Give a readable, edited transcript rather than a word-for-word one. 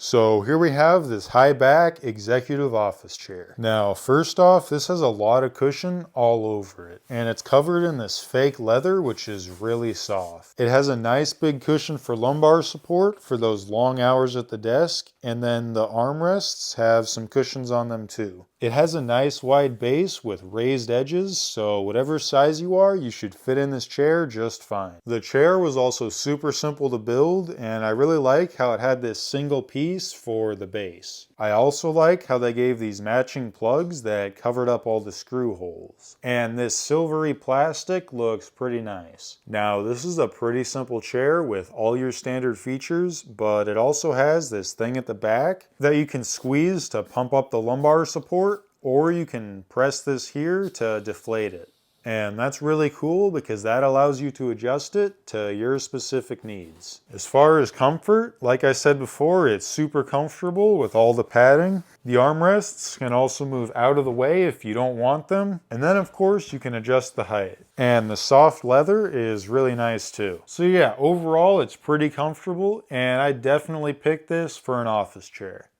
So here we have this high back executive office chair. Now, first off, this has a lot of cushion all over it, and it's covered in this fake leather, which is really soft. It has a nice big cushion for lumbar support for those long hours at the desk, and then the armrests have some cushions on them too. It has a nice wide base with raised edges, so whatever size you are, you should fit in this chair just fine. The chair was also super simple to build, and I really like how it had this single piece for the base. I also like how they gave these matching plugs that covered up all the screw holes. And this silvery plastic looks pretty nice. Now, this is a pretty simple chair with all your standard features, but it also has this thing at the back that you can squeeze to pump up the lumbar support, or you can press this here to deflate it. And that's really cool because that allows you to adjust it to your specific needs. As far as comfort, like I said before, it's super comfortable with all the padding. The armrests can also move out of the way if you don't want them. And then of course you can adjust the height. And the soft leather is really nice too. So yeah, overall it's pretty comfortable, and I definitely picked this for an office chair.